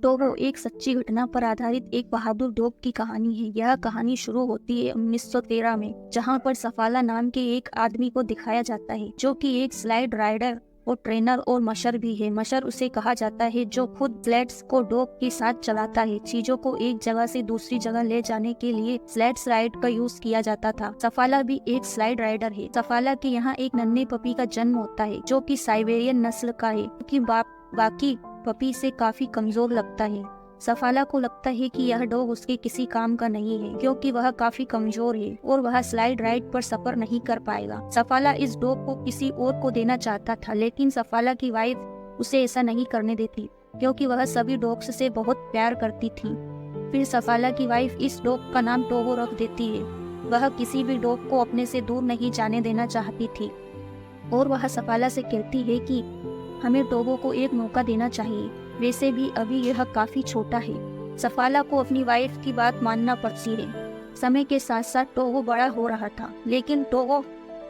Togo एक सच्ची घटना पर आधारित एक बहादुर डॉग की कहानी है। यह कहानी शुरू होती है 1913 में, जहां पर सफाला नाम के एक आदमी को दिखाया जाता है जो कि एक स्लाइड राइडर और ट्रेनर और मशर भी है। मशर उसे कहा जाता है जो खुद स्लेड्स को डॉग के साथ चलाता है। चीजों को एक जगह से दूसरी जगह ले जाने के लिए स्लेड्स राइड का यूज किया जाता था। सफाला भी एक स्लाइड राइडर है। सफाला के यहाँ एक नन्हे पपी का जन्म होता है जो कि साइबेरियन नस्ल का है, क्योंकि बाकी पपी से काफी कमजोर लगता है। सफाला को लगता है कि यह डॉग उसके किसी काम का नहीं है, क्योंकि वह काफी कमजोर है और वह स्लाइड राइड पर सफर नहीं कर पाएगा। सफाला इस डॉग को किसी और को देना चाहता था, लेकिन सफाला की वाइफ उसे ऐसा नहीं करने देती, क्योंकि वह सभी डॉग्स से बहुत प्यार करती थी। फिर सफाला की वाइफ इस डॉग का नाम टोगो रख देती है। वह किसी भी डॉग को अपने से दूर नहीं जाने देना चाहती थी और वह सफाला से कहती है कि हमें टोगो को एक मौका देना चाहिए, वैसे भी अभी यह काफी छोटा है। सफाला को अपनी वाइफ की बात मानना पड़ती है। समय के साथ साथ टोगो बड़ा हो रहा था, लेकिन टोगो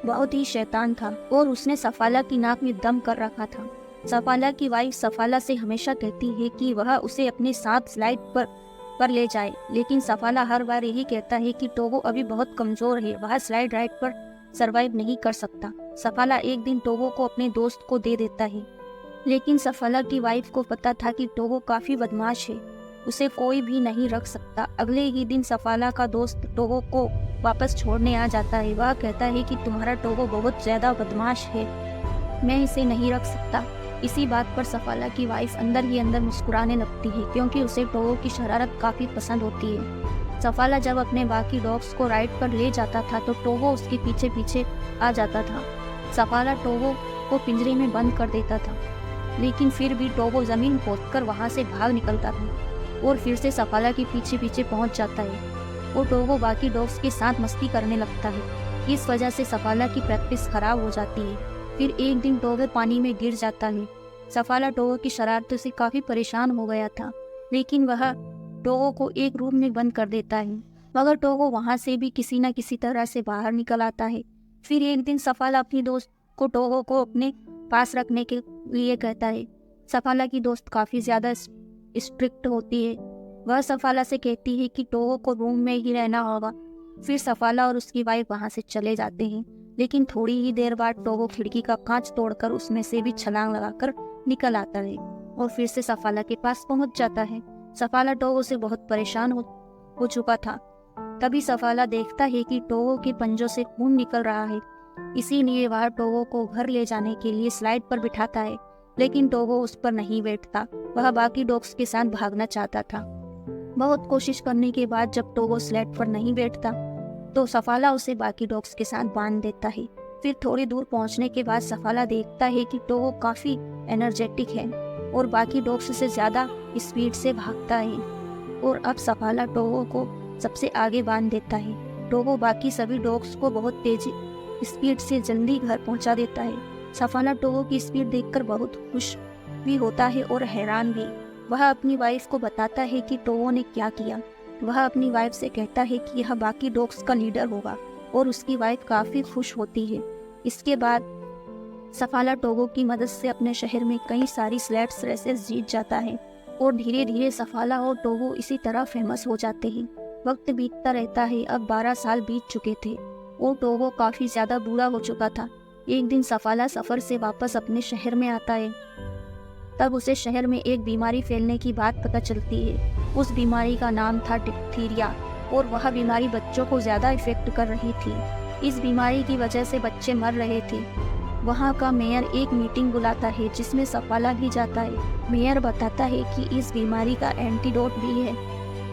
बहुत ही शैतान था और उसने सफाला की नाक में दम कर रखा था। सफाला की वाइफ सफाला से हमेशा कहती है कि वह उसे अपने साथ स्लाइड पर ले जाए, लेकिन सफाला हर बार यही कहता है कि टोगो अभी बहुत कमजोर है, वह स्लाइड राइड पर सरवाइव नहीं कर सकता। सफाला एक दिन टोगो को अपने दोस्त को दे देता है, लेकिन सफाला की वाइफ को पता था कि टोगो काफी बदमाश है, उसे कोई भी नहीं रख सकता। अगले ही दिन सफाला का दोस्त टोगो को वापस छोड़ने आ जाता है। वह कहता है कि तुम्हारा टोगो बहुत ज्यादा बदमाश है, मैं इसे नहीं रख सकता। इसी बात पर सफाला की वाइफ अंदर ही अंदर मुस्कुराने लगती है, क्योंकि उसे टोगो की शरारत काफी पसंद होती है। सफाला जब अपने बाकी डॉग्स को राइड पर ले जाता था तो टोगो उसके पीछे पीछे आ जाता था। सफाला टोगो को पिंजरे में बंद कर देता था, लेकिन फिर भी टोगो जमीन खोदकर वहां से भाग निकलता था और फिर से सफाला के पीछे पीछे पहुंच जाता है और टोगो बाकी डॉग्स के साथ मस्ती करने लगता है। इस वजह से सफाला की प्रैक्टिस खराब हो जाती है। फिर एक दिन टोगो पानी में गिर जाता है। सफाला टोगो की शरारतों से काफी परेशान हो गया था, लेकिन वह टोगो को एक रूम में बंद कर देता है, मगर टोगो वहां से भी किसी न किसी तरह से बाहर निकल आता है। फिर एक दिन सफाला अपनी दोस्त को टोगो को अपने पास रखने के लिए कहता है। सफाला की दोस्त काफी ज्यादा स्ट्रिक्ट होती है। वह सफाला से कहती है कि टोगो को रूम में ही रहना होगा। फिर सफाला और उसकी वाइफ वहां से चले जाते हैं, लेकिन थोड़ी ही देर बाद टोगो खिड़की का कांच तोड़कर उसमें से भी छलांग लगाकर निकल आता है और फिर से सफाला के पास पहुंच जाता है। सफाला टोगो से बहुत परेशान हो चुका था। तभी सफाला देखता है कि टोगो के पंजों से खून निकल रहा है, इसीलिए वह टोगो को घर ले जाने के लिए स्लाइड पर बिठाता है, लेकिन टोगो उस पर नहीं बैठता। वह बाकी डॉग्स के साथ भागना चाहता था। बहुत कोशिश करने के बाद जब टोगो स्लाइड पर नहीं बैठता तो सफाला उसे बाकी डॉग्स के साथ बांध देता है। फिर थोड़ी दूर पहुंचने के बाद सफाला देखता है कि टोगो काफी एनर्जेटिक है और बाकी डॉग्स से ज्यादा स्पीड से भागता है और अब सफाला टोगो को सबसे आगे बांध देता है। टोगो बाकी सभी डॉग्स को बहुत तेजी स्पीड से जल्दी घर पहुंचा देता है। सफाला टोगो की स्पीड देखकर बहुत खुश भी होता है और हैरान भी। वह अपनी वाइफ को बताता है कि टोगो ने क्या किया। वह अपनी वाइफ से कहता है कि यह बाकी डॉग्स का लीडर होगा और उसकी वाइफ काफी खुश होती है। इसके बाद सफाला टोगो की मदद से अपने शहर में कई सारी स्लेड्स रेसेस जीत जाता है और धीरे धीरे सफाला और टोगो इसी तरह फेमस हो जाते हैं। वक्त बीतता रहता है। अब 12 साल बीत चुके थे और टोगो काफी ज्यादा बूढ़ा हो चुका था। एक दिन सफाला सफर से वापस अपने शहर में आता है। तब उसे शहर में एक बीमारी फैलने की बात पता चलती है। उस बीमारी का नाम था डिप्थीरिया और वह बीमारी बच्चों को ज्यादा इफेक्ट कर रही थी। इस बीमारी की वजह से बच्चे मर रहे थे। वहाँ का मेयर एक मीटिंग बुलाता है जिसमें सफाला भी जाता है। मेयर बताता है कि इस बीमारी का एंटीडोट भी है,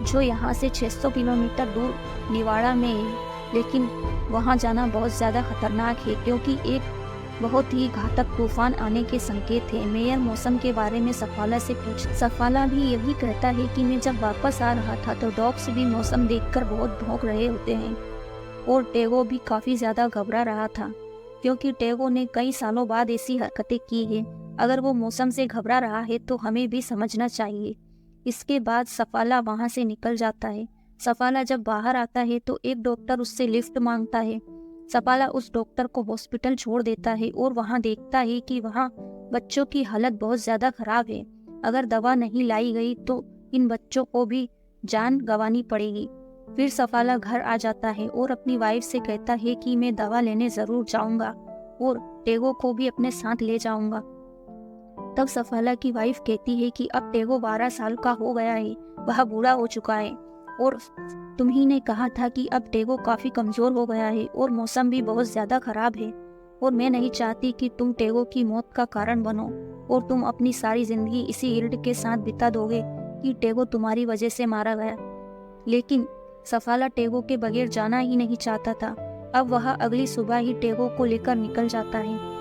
जो यहाँ से 600 किलोमीटर दूर निवाड़ा में है, लेकिन वहाँ जाना बहुत ज़्यादा खतरनाक है क्योंकि एक बहुत ही घातक तूफान आने के संकेत है। मेयर मौसम के बारे में सफाला से सफाला भी यही कहता है कि मैं जब वापस आ रहा था तो डॉग्स भी मौसम देखकर बहुत भौंक रहे होते हैं और टेगो भी काफ़ी ज़्यादा घबरा रहा था, क्योंकि टेगो ने कई सालों बाद ऐसी हरकतें की है। अगर वो मौसम से घबरा रहा है तो हमें भी समझना चाहिए। इसके बाद सफाला वहाँ से निकल जाता है। सफाला जब बाहर आता है तो एक डॉक्टर उससे लिफ्ट मांगता है। सफाला उस डॉक्टर को हॉस्पिटल छोड़ देता है और वहाँ देखता है कि वहाँ बच्चों की हालत बहुत ज़्यादा खराब है। अगर दवा नहीं लाई गई तो इन बच्चों को भी जान गंवानी पड़ेगी। फिर सफाला घर आ जाता है और अपनी वाइफ से कहता है कि मैं दवा लेने जरूर जाऊंगा और टेगो को भी अपने साथ ले जाऊंगा। तब सफाला की वाइफ कहती है कि अब टेगो 12 साल का हो गया है, वह बूढ़ा हो चुका है और तुम्ही ने कहा था कि अब टेगो काफी कमजोर हो गया है और मौसम भी बहुत ज्यादा खराब है और मैं नहीं चाहती कि तुम टेगो की मौत का कारण बनो और तुम अपनी सारी जिंदगी इसी गिल्ड के साथ बिता दोगे कि टेगो तुम्हारी वजह से मारा गया। लेकिन सफाला टेगो के बगैर जाना ही नहीं चाहता था। अब वह अगली सुबह ही टेगो को लेकर निकल जाता है।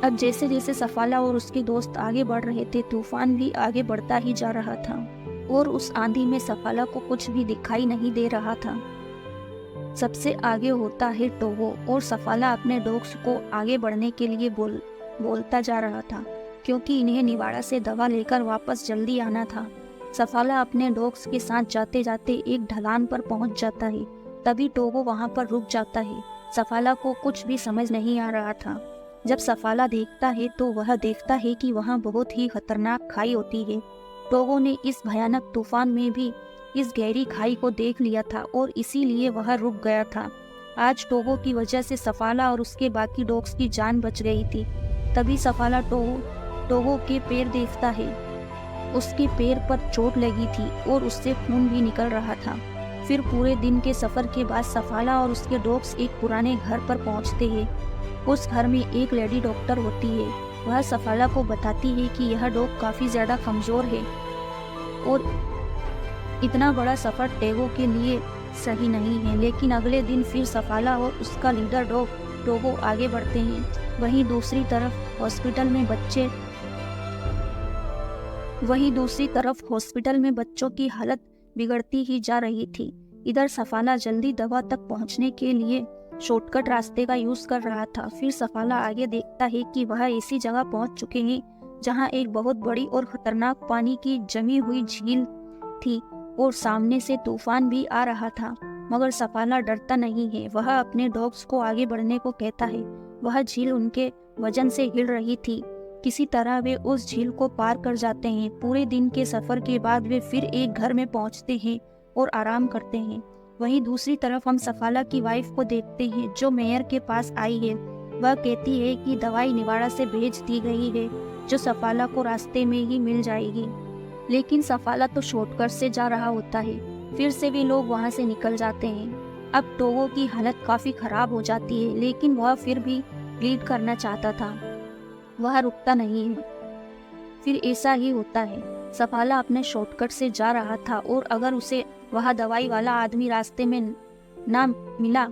अब जैसे जैसे सफाला और उसके दोस्त आगे बढ़ रहे थे, तूफान भी आगे बढ़ता ही जा रहा था और उस आंधी में सफाला को कुछ भी दिखाई नहीं दे रहा था। सबसे आगे होता है टोगो और सफाला अपने डॉग्स को आगे बढ़ने के लिए बोलता जा रहा था क्योंकि इन्हें निवाड़ा से दवा लेकर वापस जल्दी आना था। सफाला अपने डॉग्स के साथ जाते जाते एक ढलान पर पहुंच जाता है। तभी टोगो वहां पर रुक जाता है। सफाला को कुछ भी समझ नहीं आ रहा था। जब सफाला देखता है तो वह देखता है कि वहां बहुत ही खतरनाक खाई होती है। टोगो ने इस भयानक तूफान में भी इस गहरी खाई को देख लिया था और इसीलिए वह रुक गया था। आज टोगो की वजह से सफाला और उसके बाकी डॉग्स की जान बच गई थी। तभी सफाला टोगो के पैर देखता है। उसके पैर पर चोट लगी थी और उससे खून भी निकल रहा था। फिर पूरे दिन के सफर के बाद सफाला और उसके डॉग्स एक पुराने घर पर पहुंचते हैं। उस घर में एक लेडी डॉक्टर होती है। वह सफाला को बताती है कि यह डॉग काफी ज्यादा कमजोर है और इतना बड़ा सफर टेगो के लिए सही नहीं है। लेकिन अगले दिन फिर सफाला और उसका लीडर डॉग टोगो आगे बढ़ते हैं। वहीं दूसरी तरफ हॉस्पिटल में बच्चों की हालत बिगड़ती ही जा रही थी। इधर सफाला जल्दी दवा तक पहुंचने के लिए शॉर्टकट रास्ते का यूज कर रहा था। फिर सफाला आगे देखता है कि वह ऐसी जगह पहुंच चुके हैं जहां एक बहुत बड़ी और खतरनाक पानी की जमी हुई झील थी और सामने से तूफान भी आ रहा था। मगर सफाला डरता नहीं है। वह अपने डॉग्स को आगे बढ़ने को कहता है। वह झील उनके वजन से हिल रही थी। किसी तरह वे उस झील को पार कर जाते हैं। पूरे दिन के सफर के बाद वे फिर एक घर में पहुंचते हैं और आराम करते हैं। वहीं दूसरी तरफ हम सफाला की वाइफ को देखते हैं जो मेयर के पास आई है। वह कहती है कि दवाई निवाड़ा से भेज दी गई है जो सफाला को रास्ते में ही मिल जाएगी। लेकिन सफाला तो शॉर्टकट से जा रहा होता है। फिर से वे लोग वहां से निकल जाते हैं। अब टोगो की हालत काफी खराब हो जाती है लेकिन वह फिर भी लीड करना चाहता था। वह रुकता नहीं है। फिर ऐसा ही होता है। सफाला अपने शॉर्टकट से जा रहा था और अगर उसे वह दवाई वाला आदमी रास्ते में ना मिला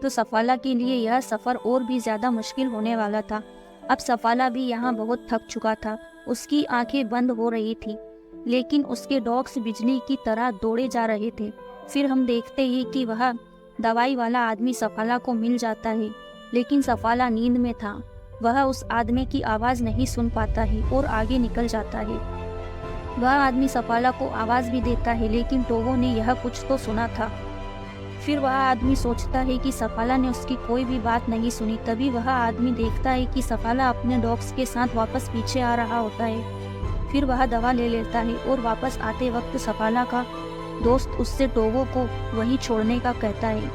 तो सफाला के लिए यह सफर और भी ज्यादा मुश्किल होने वाला था। अब सफाला भी यहाँ बहुत थक चुका था। उसकी आंखें बंद हो रही थी लेकिन उसके डॉग्स बिजली की तरह दौड़े जा रहे थे। फिर हम देखते हैं कि वह दवाई वाला आदमी सफाला को मिल जाता है लेकिन सफाला नींद में था। वह उस आदमी की आवाज नहीं सुन पाता है और आगे निकल जाता है। वह आदमी सफाला को आवाज भी देता है लेकिन टोगो ने यह कुछ तो सुना था। फिर वह आदमी सोचता है कि सफाला ने उसकी कोई भी बात नहीं सुनी। तभी वह आदमी देखता है कि सफाला अपने डॉग्स के साथ वापस पीछे आ रहा होता है। फिर वह दवा ले लेता है और वापस आते वक्त सफाला का दोस्त उससे टोगो को वहीं छोड़ने का कहता है।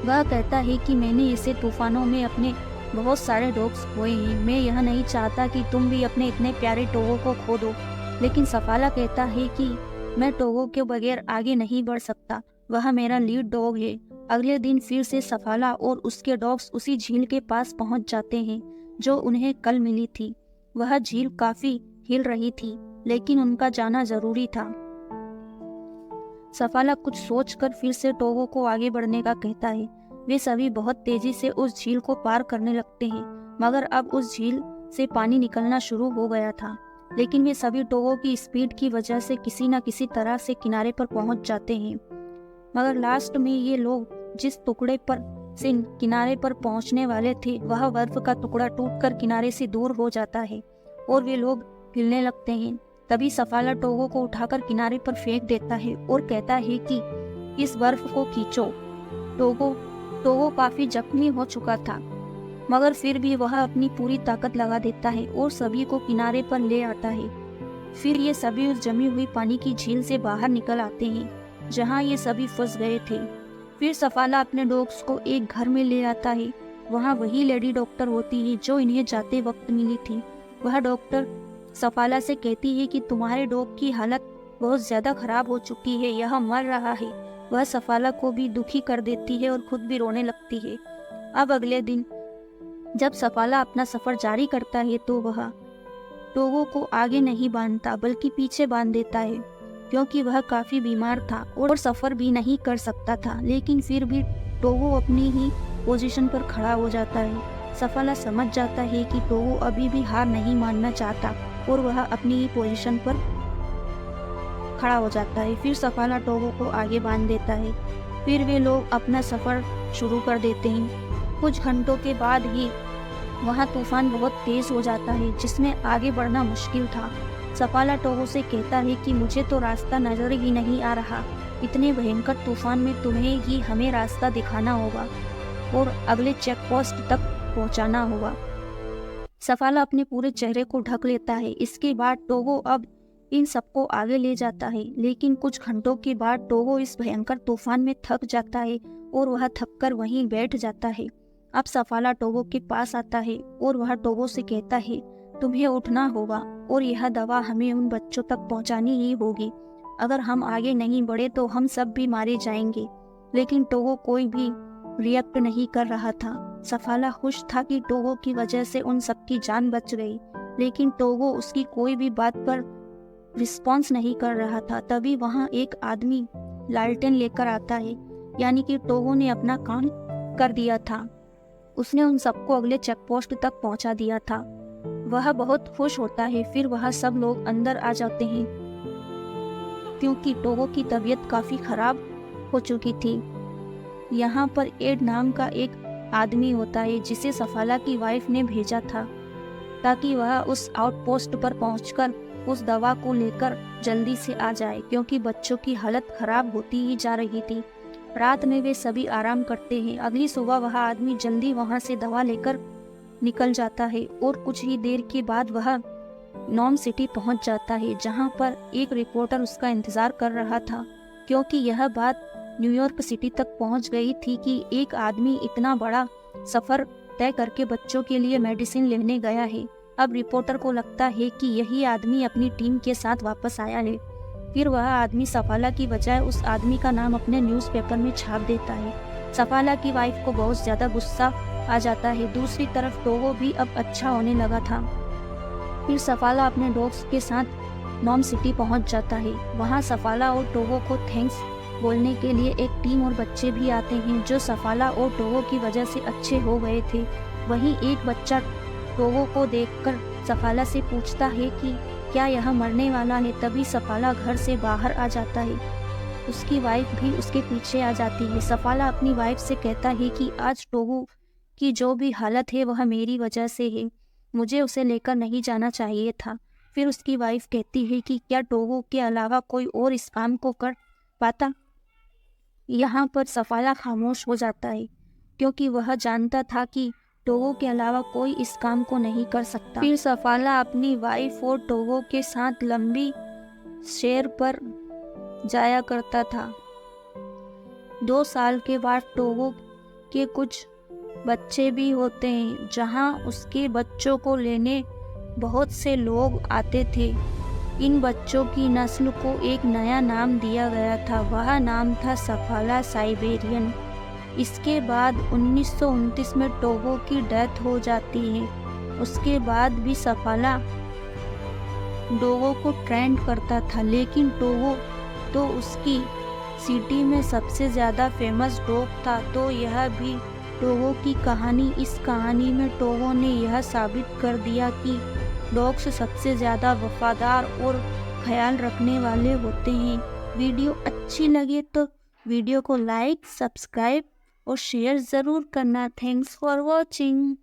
वह कहता है कि मैंने ऐसे तूफानों में अपने बहुत सारे डॉग्स खोए हैं। मैं यह नहीं चाहता कि तुम भी अपने इतने प्यारे टोगो को खो दो। लेकिन सफाला कहता है कि मैं टोगो के बगैर आगे नहीं बढ़ सकता। वह मेरा लीड डॉग है। अगले दिन फिर से सफाला और उसके डॉग्स उसी झील के पास पहुंच जाते हैं जो उन्हें कल मिली थी। वह झील काफी हिल रही थी लेकिन उनका जाना जरूरी था। सफाला कुछ सोचकर फिर से टोगो को आगे बढ़ने का कहता है। वे सभी बहुत तेजी से उस झील को पार करने लगते हैं मगर अब उस झील से पानी निकलना शुरू हो गया था। लेकिन वे सभी टोगो की स्पीड की वजह से किसी न किसी तरह से किनारे पर पहुंच जाते हैं। मगर लास्ट में ये लोग जिस टुकड़े पर से किनारे पर पहुंचने वाले थे वह बर्फ का टुकड़ा टूटकर किनारे से दूर हो जाता है और वे लोग हिलने लगते हैं। तभी सफाला टोगो को उठाकर किनारे पर फेंक देता है और कहता है कि इस बर्फ को खींचो। टोगो काफी जख्मी हो चुका था मगर फिर भी वह अपनी पूरी ताकत लगा देता है और सभी को किनारे पर ले आता है। फिर ये सभी उस जमी हुई पानी की झील से बाहर निकल आते हैं जहाँ ये सभी फंस गए थे। फिर सफाला अपने डॉग्स को एक घर में ले आता है। वहाँ वही लेडी डॉक्टर होती है जो इन्हें जाते वक्त मिली थी। वह डॉक्टर सफाला से कहती है कि तुम्हारे डॉग की हालत बहुत ज़्यादा खराब हो चुकी है, यह मर रहा है। वह सफाला को भी दुखी कर देती है और खुद भी रोने लगती है। अब अगले दिन जब सफाला अपना सफ़र जारी करता है तो वह टोगो को आगे नहीं बांधता बल्कि पीछे बांध देता है, क्योंकि वह काफ़ी बीमार था और सफ़र भी नहीं कर सकता था। लेकिन फिर भी टोगो अपनी ही पोजीशन पर खड़ा हो जाता है। सफाला समझ जाता है कि टोगो अभी भी हार नहीं मानना चाहता और वह अपनी ही पोजीशन पर खड़ा हो जाता है। फिर सफाला टोगो को आगे बांध देता है। फिर वे लोग अपना सफ़र शुरू कर देते हैं। कुछ घंटों के बाद ही वहाँ तूफान बहुत तेज़ हो जाता है जिसमें आगे बढ़ना मुश्किल था। सफाला टोगो से कहता है कि मुझे तो रास्ता नजर ही नहीं आ रहा, इतने भयंकर तूफान में तुम्हें ही हमें रास्ता दिखाना होगा और अगले चेक पोस्ट तक पहुंचाना होगा। सफाला अपने पूरे चेहरे को ढक लेता है। इसके बाद टोगो अब इन सबको आगे ले जाता है, लेकिन कुछ घंटों के बाद टोगो इस भयंकर तूफान में थक जाता है और वह थककर वहीं बैठ जाता है। अब सफाला टोगो के पास आता है और वह टोगो से कहता है, तुम्हें उठना होगा और यह दवा हमें उन बच्चों तक पहुंचानी ही होगी। अगर हम आगे नहीं बढ़े तो हम सब भी मारे जाएंगे। लेकिन टोगो कोई भी रिएक्ट नहीं कर रहा था। सफाला खुश था कि टोगो की वजह से उन सबकी जान बच गई, लेकिन टोगो उसकी कोई भी बात पर रिस्पॉन्स नहीं कर रहा था। तभी वहाँ एक आदमी लालटेन लेकर आता है, यानी कि टोगो ने अपना काम कर दिया था। उसने उन सबको अगले चेक पोस्ट तक पहुंचा दिया था। वह बहुत खुश होता है। फिर वह सब लोग अंदर आ जाते हैं क्योंकि टोगो की तबीयत काफ़ी खराब हो चुकी थी। यहाँ पर एड नाम का एक आदमी होता है जिसे सफाला की वाइफ ने भेजा था ताकि वह उस आउटपोस्ट पर पहुंचकर उस दवा को लेकर जल्दी से आ जाए, क्योंकि बच्चों की हालत खराब होती ही जा रही थी। रात में वे सभी आराम करते हैं। अगली सुबह वह आदमी जल्दी वहां से दवा लेकर निकल जाता है और कुछ ही देर के बाद वह नॉम सिटी पहुंच जाता है, जहां पर एक रिपोर्टर उसका इंतजार कर रहा था, क्योंकि यह बात न्यूयॉर्क सिटी तक पहुंच गई थी कि एक आदमी इतना बड़ा सफ़र तय करके बच्चों के लिए मेडिसिन लेने गया है। अब रिपोर्टर को लगता है कि यही आदमी अपनी टीम के साथ वापस आया है। फिर वह आदमी सफाला की बजाय उस आदमी का नाम अपने न्यूज़पेपर में छाप देता है। सफाला की वाइफ को बहुत ज़्यादा गुस्सा आ जाता है। दूसरी तरफ टोगो भी अब अच्छा होने लगा था। फिर सफाला अपने डॉग्स के साथ नॉम सिटी पहुंच जाता है। वहां सफाला और टोगो को थैंक्स बोलने के लिए एक टीम और बच्चे भी आते हैं जो सफाला और टोगो की वजह से अच्छे हो गए थे। वहीं एक बच्चा टोगो को देखकर सफाला से पूछता है कि क्या यह मरने वाला है। तभी सफाला घर से बाहर आ जाता है। उसकी वाइफ भी उसके पीछे आ जाती है। सफाला अपनी वाइफ से कहता है कि आज टोगो की जो भी हालत है वह मेरी वजह से है, मुझे उसे लेकर नहीं जाना चाहिए था। फिर उसकी वाइफ कहती है कि क्या टोगो के अलावा कोई और इस काम को कर पाता। यहाँ पर सफाला खामोश हो जाता है क्योंकि वह जानता था कि टोगो के अलावा कोई इस काम को नहीं कर सकता। फिर सफाला अपनी वाइफ और टोगो के साथ लंबी सैर पर जाया करता था। 2 साल के बाद टोगो के कुछ बच्चे भी होते हैं, जहां उसके बच्चों को लेने बहुत से लोग आते थे। इन बच्चों की नस्ल को एक नया नाम दिया गया था, वह नाम था सफाला साइबेरियन। इसके बाद 1929 में टोगो की डेथ हो जाती है। उसके बाद भी सफाला टोगो को ट्रेंड करता था, लेकिन टोगो तो उसकी सिटी में सबसे ज़्यादा फेमस डॉग था। तो यह भी टोगो की कहानी। इस कहानी में टोगो ने यह साबित कर दिया कि डॉग्स सबसे ज़्यादा वफादार और ख्याल रखने वाले होते हैं। वीडियो अच्छी लगे तो वीडियो को लाइक, सब्सक्राइब और शेयर ज़रूर करना। Thanks for watching.